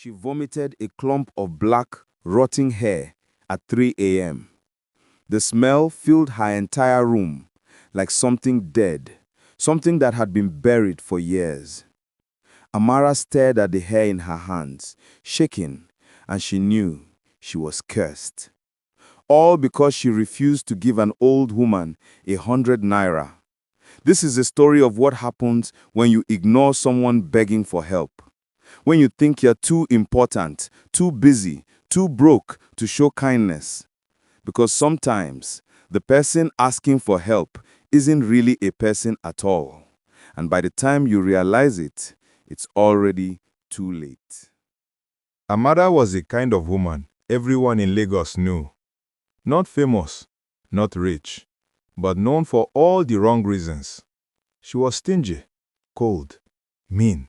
She vomited a clump of black, rotting hair at 3 a.m. The smell filled her entire room, like something dead, something that had been buried for years. Amara stared at the hair in her hands, shaking, and she knew she was cursed. All because she refused to give an old woman 100 naira. This is a story of what happens when you ignore someone begging for help. When you think you're too important, too busy, too broke to show kindness. Because sometimes the person asking for help isn't really a person at all. And by the time you realize it, it's already too late. Amara was the kind of woman everyone in Lagos knew. Not famous, not rich, but known for all the wrong reasons. She was stingy, cold, mean.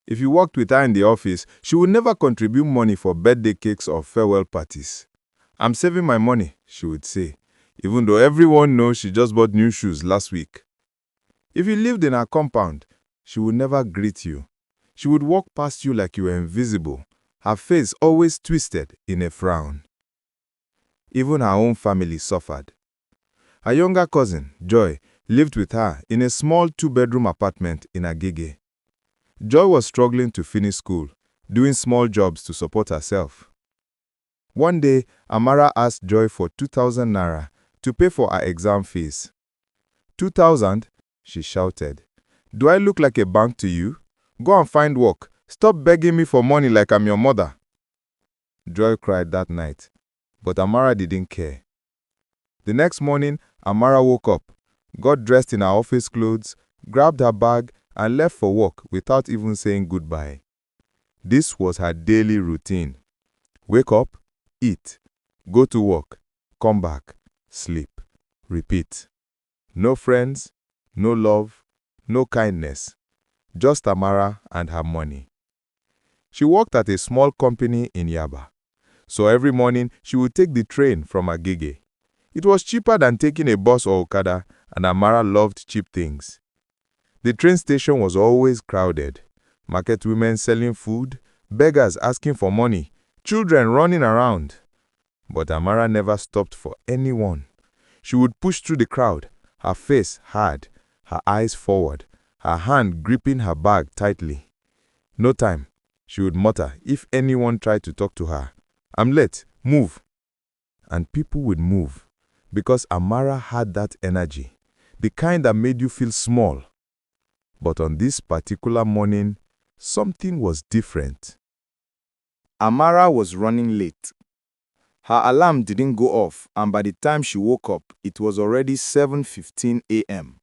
If you worked with her in the office, she would never contribute money for birthday cakes or farewell parties. "I'm saving my money," she would say, even though everyone knows she just bought new shoes last week. If you lived in her compound, she would never greet you. She would walk past you like you were invisible, her face always twisted in a frown. Even her own family suffered. Her younger cousin, Joy, lived with her in a small 2-bedroom apartment in Agege. Joy was struggling to finish school, doing small jobs to support herself. One day, Amara asked Joy for 2,000 naira to pay for her exam fees. 2,000? She shouted. "Do I look like a bank to you? Go and find work. Stop begging me for money like I'm your mother." Joy cried that night, but Amara didn't care. The next morning, Amara woke up, got dressed in her office clothes, grabbed her bag, and left for work without even saying goodbye. This was her daily routine. Wake up, eat, go to work, come back, sleep, repeat. No friends, no love, no kindness, just Amara and her money. She worked at a small company in Yaba, so every morning she would take the train from Agege. It was cheaper than taking a bus or Okada, and Amara loved cheap things. The train station was always crowded. Market women selling food, beggars asking for money, children running around. But Amara never stopped for anyone. She would push through the crowd, her face hard, her eyes forward, her hand gripping her bag tightly. No time, she would mutter if anyone tried to talk to her. "I'm late, move." And people would move, because Amara had that energy, the kind that made you feel small. But on this particular morning, something was different. Amara was running late. Her alarm didn't go off, and by the time she woke up, it was already 7:15 a.m.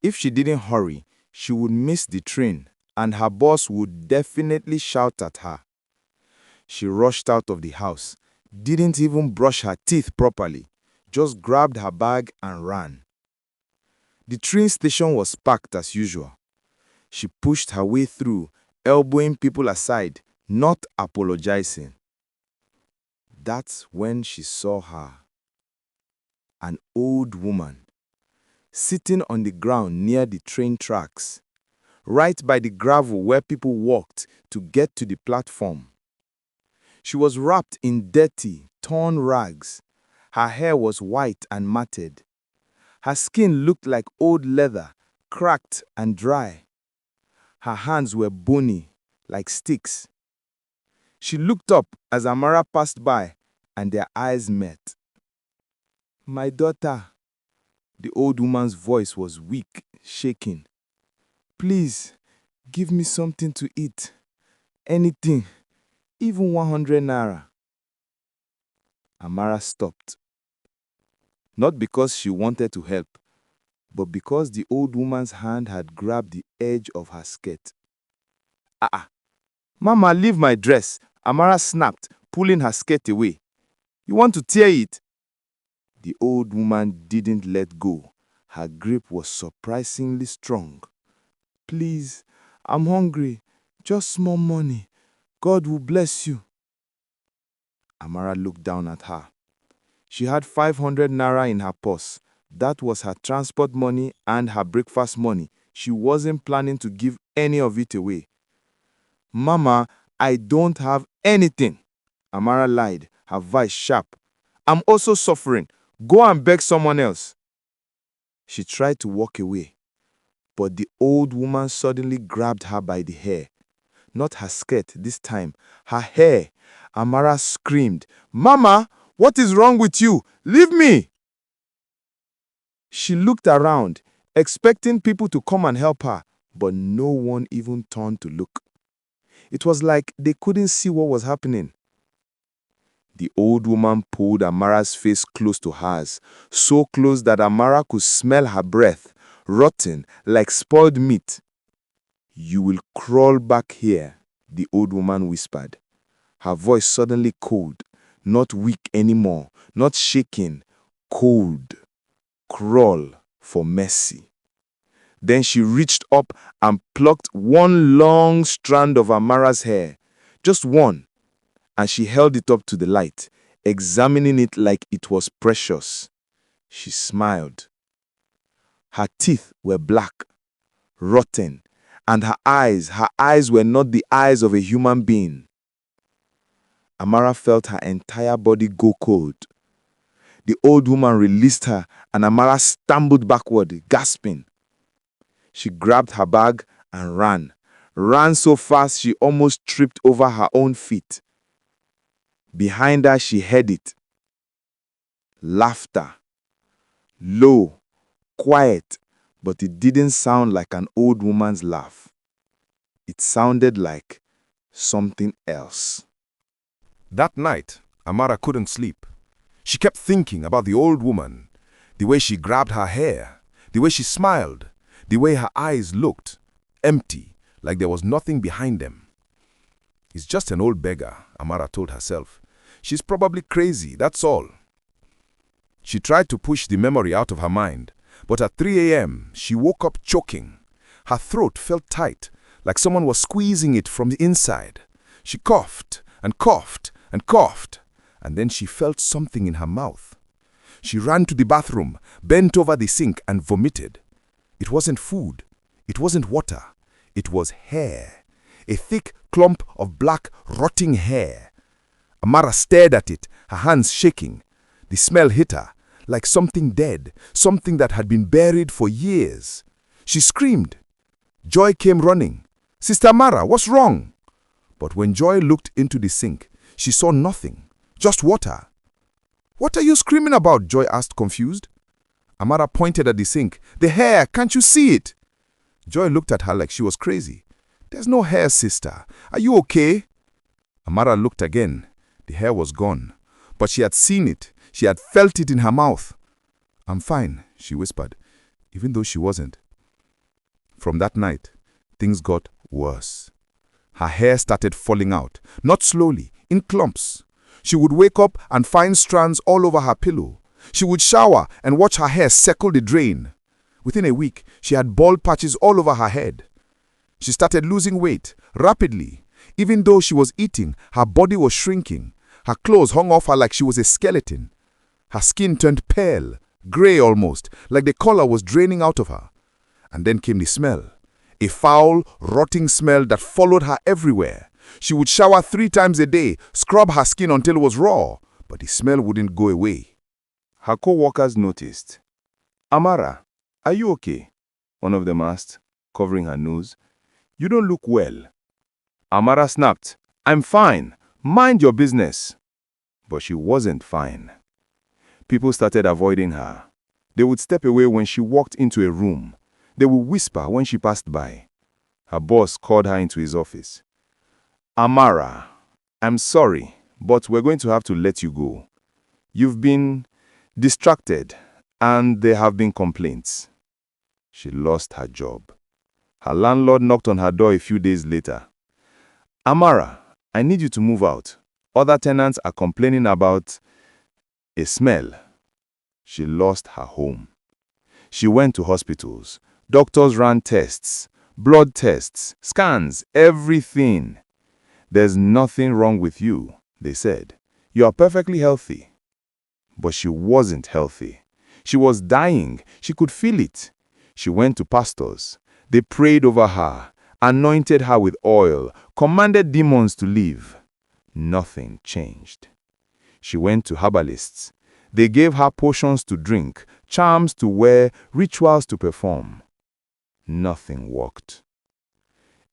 If she didn't hurry, she would miss the train, and her boss would definitely shout at her. She rushed out of the house, didn't even brush her teeth properly, just grabbed her bag and ran. The train station was packed as usual. She pushed her way through, elbowing people aside, not apologizing. That's when she saw her. An old woman, sitting on the ground near the train tracks, right by the gravel where people walked to get to the platform. She was wrapped in dirty, torn rags. Her hair was white and matted. Her skin looked like old leather, cracked and dry. Her hands were bony, like sticks. She looked up as Amara passed by, and their eyes met. "My daughter," the old woman's voice was weak, shaking. "Please, give me something to eat. Anything, even 100 naira. Amara stopped. Not because she wanted to help, but because the old woman's hand had grabbed the edge of her skirt. Mama, leave my dress," Amara snapped, pulling her skirt away. "You want to tear it?" The old woman didn't let go. Her grip was surprisingly strong. "Please, I'm hungry. Just small money. God will bless you." Amara looked down at her. She had 500 naira in her purse. That was her transport money and her breakfast money. She wasn't planning to give any of it away. "Mama, I don't have anything. Amara lied, her voice sharp. I'm also suffering. Go and beg someone else. She tried to walk away, but the old woman suddenly grabbed her by the hair. Not her skirt this time, her hair. Amara screamed, Mama, what is wrong with you? Leave me! She looked around, expecting people to come and help her, but no one even turned to look. It was like they couldn't see what was happening. The old woman pulled Amara's face close to hers, so close that Amara could smell her breath, rotten like spoiled meat. You will crawl back here, the old woman whispered. Her voice suddenly cold, not weak anymore, not shaking, cold. Crawl for mercy. Then she reached up and plucked one long strand of Amara's hair, just one, and she held it up to the light, examining it like it was precious. She smiled. Her teeth were black, rotten, and her eyes were not the eyes of a human being. Amara felt her entire body go cold. The old woman released her, and Amara stumbled backward, gasping. She grabbed her bag and ran so fast she almost tripped over her own feet. Behind her, she heard it. Laughter. Low, quiet, but it didn't sound like an old woman's laugh. It sounded like something else. That night, Amara couldn't sleep. She kept thinking about the old woman, the way she grabbed her hair, the way she smiled, the way her eyes looked, empty, like there was nothing behind them. It's just an old beggar, Amara told herself. She's probably crazy, that's all. She tried to push the memory out of her mind, but at 3 a.m., she woke up choking. Her throat felt tight, like someone was squeezing it from the inside. She coughed and coughed and coughed, and then she felt something in her mouth. She ran to the bathroom, bent over the sink, and vomited. It wasn't food. It wasn't water. It was hair. A thick clump of black, rotting hair. Amara stared at it, her hands shaking. The smell hit her, like something dead, something that had been buried for years. She screamed. Joy came running. Sister Amara, what's wrong? But when Joy looked into the sink, she saw nothing, just water. What are you screaming about? Joy asked, confused. Amara pointed at the sink. The hair, can't you see it? Joy looked at her like she was crazy. There's no hair, sister. Are you okay? Amara looked again. The hair was gone, but she had seen it. She had felt it in her mouth. I'm fine, she whispered, even though she wasn't. From that night, things got worse. Her hair started falling out, not slowly, in clumps. She would wake up and find strands all over her pillow. She would shower and watch her hair circle the drain. Within a week, she had bald patches all over her head. She started losing weight rapidly. Even though she was eating, her body was shrinking. Her clothes hung off her like she was a skeleton. Her skin turned pale, gray almost, like the color was draining out of her. And then came the smell. A foul, rotting smell that followed her everywhere. She would shower 3 times a day, scrub her skin until it was raw, but the smell wouldn't go away. Her co-workers noticed. Amara, are you okay? One of them asked, covering her nose. You don't look well. Amara snapped. I'm fine. Mind your business. But she wasn't fine. People started avoiding her. They would step away when she walked into a room. They would whisper when she passed by. Her boss called her into his office. Amara, I'm sorry, but we're going to have to let you go. You've been distracted, and there have been complaints. She lost her job. Her landlord knocked on her door a few days later. Amara, I need you to move out. Other tenants are complaining about a smell. She lost her home. She went to hospitals. Doctors ran tests, blood tests, scans, everything. There's nothing wrong with you, they said. You are perfectly healthy. But she wasn't healthy. She was dying. She could feel it. She went to pastors. They prayed over her, anointed her with oil, commanded demons to leave. Nothing changed. She went to herbalists. They gave her potions to drink, charms to wear, rituals to perform. Nothing worked.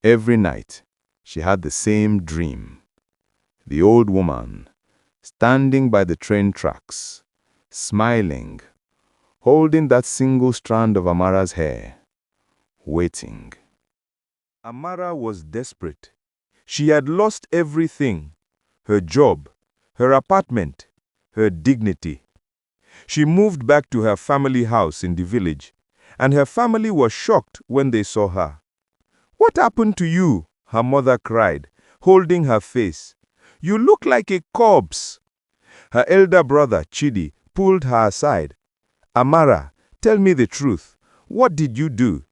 Every night, she had the same dream. The old woman, standing by the train tracks, smiling, holding that single strand of Amara's hair, waiting. Amara was desperate. She had lost everything: her job, her apartment, her dignity. She moved back to her family house in the village, and her family was shocked when they saw her. "What happened to you?" her mother cried, holding her face. "You look like a corpse." Her elder brother, Chidi, pulled her aside. "Amara, tell me the truth. What did you do?"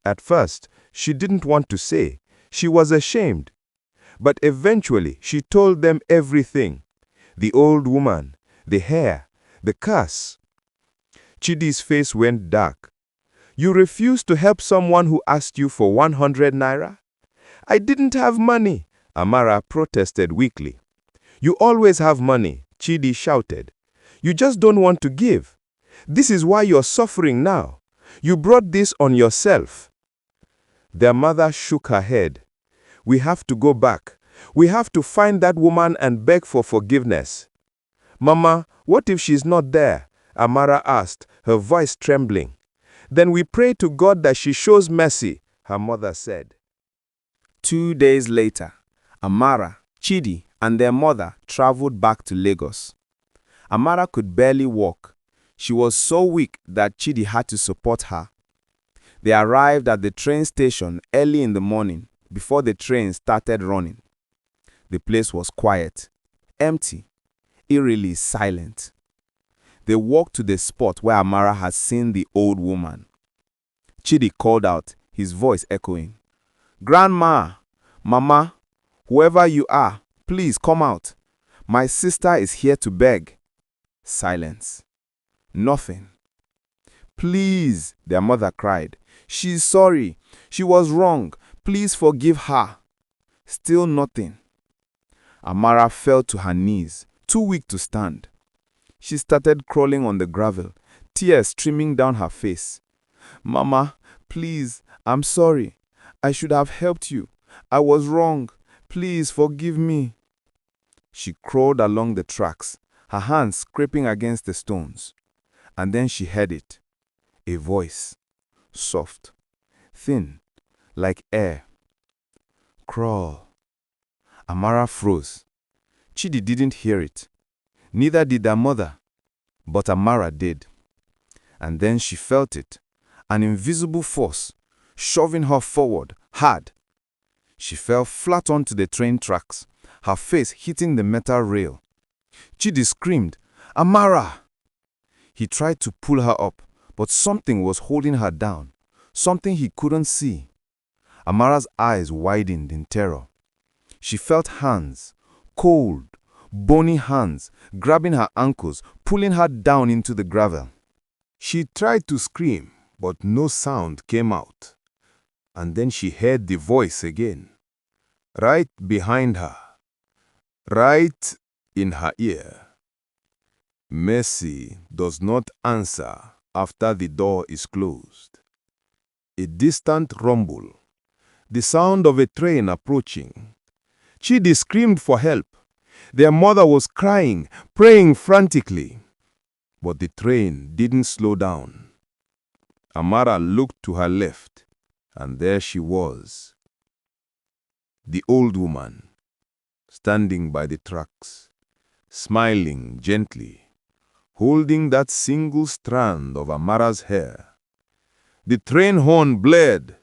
At first, she didn't want to say. She was ashamed. But eventually, she told them everything. The old woman, the hair, the curse. Chidi's face went dark. "You refused to help someone who asked you for 100 naira? "I didn't have money," Amara protested weakly. "You always have money," Chidi shouted. "You just don't want to give. This is why you're suffering now. You brought this on yourself." Their mother shook her head. "We have to go back. We have to find that woman and beg for forgiveness." "Mama, what if she's not there?" Amara asked, her voice trembling. "Then we pray to God that she shows mercy," her mother said. 2 days later, Amara, Chidi, and their mother traveled back to Lagos. Amara could barely walk. She was so weak that Chidi had to support her. They arrived at the train station early in the morning, before the train started running. The place was quiet, empty, eerily silent. They walked to the spot where Amara had seen the old woman. Chidi called out, his voice echoing, "Grandma, Mama, whoever you are, please come out. My sister is here to beg." Silence. Nothing. "Please," their mother cried. "She's sorry. She was wrong. Please forgive her." Still nothing. Amara fell to her knees, too weak to stand. She started crawling on the gravel, tears streaming down her face. "Mama, please, I'm sorry. I should have helped you. I was wrong. Please forgive me." She crawled along the tracks, her hands scraping against the stones. And then she heard it. A voice. Soft. Thin. Like air. "Crawl." Amara froze. Chidi didn't hear it. Neither did their mother. But Amara did. And then she felt it. An invisible force, shoving her forward, hard. She fell flat onto the train tracks, her face hitting the metal rail. Chidi screamed, "Amara!" He tried to pull her up, but something was holding her down, something he couldn't see. Amara's eyes widened in terror. She felt hands, cold, bony hands, grabbing her ankles, pulling her down into the gravel. She tried to scream, but no sound came out. And then she heard the voice again, right behind her, right in her ear. "Mercy does not answer after the door is closed." A distant rumble, the sound of a train approaching. Chidi screamed for help. Their mother was crying, praying frantically. But the train didn't slow down. Amara looked to her left, and there she was. The old woman, standing by the tracks, smiling gently, holding that single strand of Amara's hair. The train horn blared.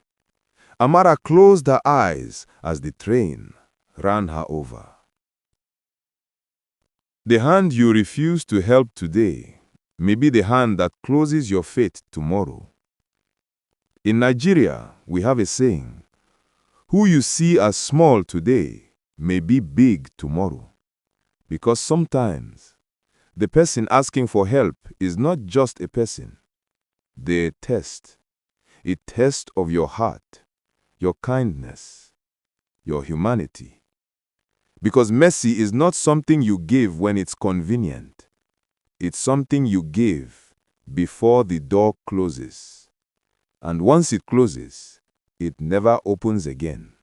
Amara closed her eyes as the train ran her over. The hand you refuse to help today may be the hand that closes your fate tomorrow. In Nigeria, we have a saying, "Who you see as small today may be big tomorrow." Because sometimes, the person asking for help is not just a person. They're a test of your heart, your kindness, your humanity. Because mercy is not something you give when it's convenient. It's something you give before the door closes. And once it closes, it never opens again.